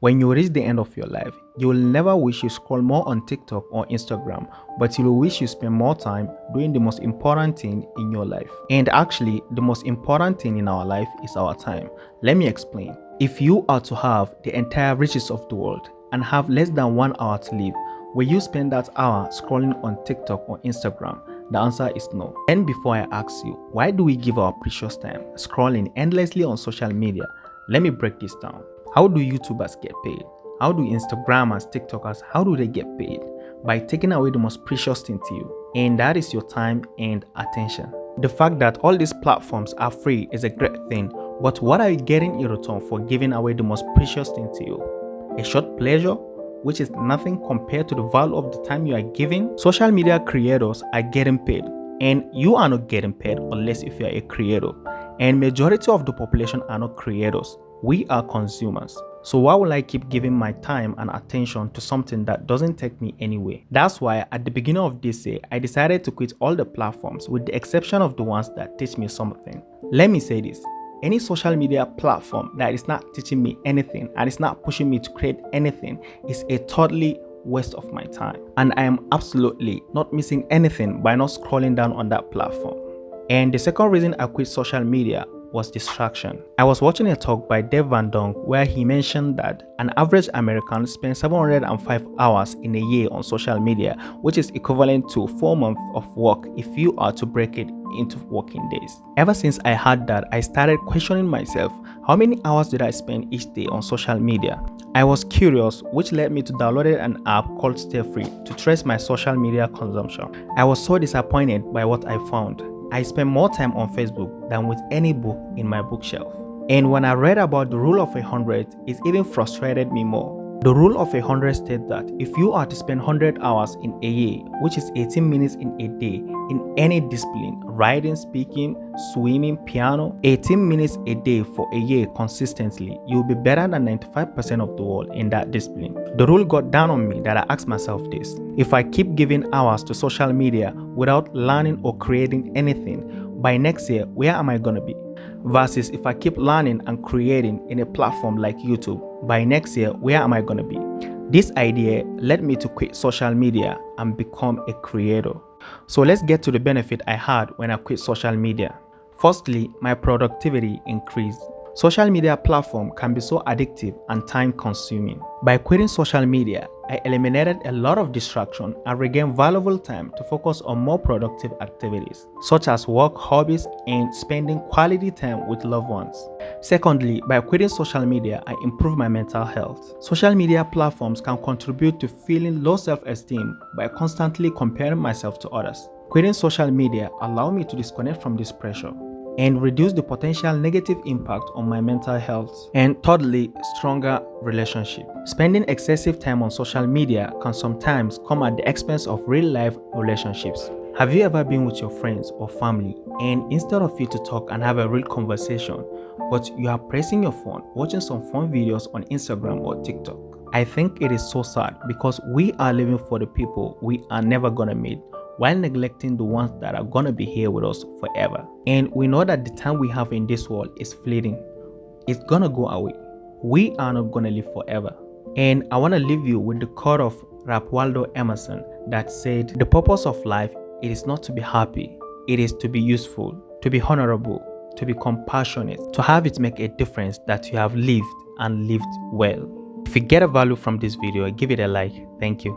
When you reach the end of your life, you will never wish you scroll more on TikTok or Instagram, but you will wish you spend more time doing the most important thing in your life. And actually, the most important thing in our life is our time. Let me explain. If you are to have the entire riches of the world and have less than 1 hour to live, will you spend that hour scrolling on TikTok or Instagram? The answer is no. And before I ask you, why do we give our precious time scrolling endlessly on social media? Let me break this down. How do YouTubers get paid? How do Instagrammers, TikTokers, how do they get paid? By taking away the most precious thing to you, and that is your time and attention. The fact that all these platforms are free is a great thing, but what are you getting in return for giving away the most precious thing to you? A short pleasure, which is nothing compared to the value of the time you are giving? Social media creators are getting paid, and you are not getting paid unless if you are a creator. And majority of the population are not creators. We are consumers. So why will I keep giving my time and attention to something that doesn't take me anywhere? That's why at the beginning of this year, I decided to quit all the platforms with the exception of the ones that teach me something. Let me say this. Any social media platform that is not teaching me anything and is not pushing me to create anything is a totally waste of my time. And I am absolutely not missing anything by not scrolling down on that platform. And the second reason I quit social media was distraction. I was watching a talk by Dave Van Dong where he mentioned that an average American spends 705 hours in a year on social media, which is equivalent to 4 months of work if you are to break it into working days. Ever since I heard that, I started questioning myself, how many hours did I spend each day on social media? I was curious, which led me to download an app called Stay Free to trace my social media consumption. I was so disappointed by what I found. I spent more time on Facebook than with any book in my bookshelf. And when I read about the rule of 100, it even frustrated me more. The rule of 100 states that if you are to spend 100 hours in a year, which is 18 minutes in a day, in any discipline, writing, speaking, swimming, piano, 18 minutes a day for a year consistently, you will be better than 95% of the world in that discipline. The rule got down on me that I asked myself this: if I keep giving hours to social media without learning or creating anything, by next year, where am I gonna be? Versus if I keep learning and creating in a platform like YouTube, by next year, where am I gonna be? This idea led me to quit social media and become a creator. So let's get to the benefit I had when I quit social media. Firstly, my productivity increased. Social media platform can be so addictive and time consuming. By quitting social media, I eliminated a lot of distraction and regained valuable time to focus on more productive activities, such as work, hobbies, and spending quality time with loved ones. Secondly, by quitting social media, I improved my mental health. Social media platforms can contribute to feeling low self-esteem by constantly comparing myself to others. Quitting social media allowed me to disconnect from this pressure and reduce the potential negative impact on my mental health. And thirdly, stronger relationship. Spending excessive time on social media can sometimes come at the expense of real-life relationships. Have you ever been with your friends or family and instead of you to talk and have a real conversation, but you are pressing your phone, watching some fun videos on Instagram or TikTok? I think it is so sad because we are living for the people we are never gonna meet, while neglecting the ones that are gonna be here with us forever. And we know that the time we have in this world is fleeting. It's gonna go away. We are not gonna live forever. And I wanna leave you with the quote of Ralph Waldo Emerson that said, "The purpose of life, it is not to be happy, it is to be useful, to be honorable, to be compassionate, to have it make a difference that you have lived and lived well." If you get a value from this video, give it a like. Thank you.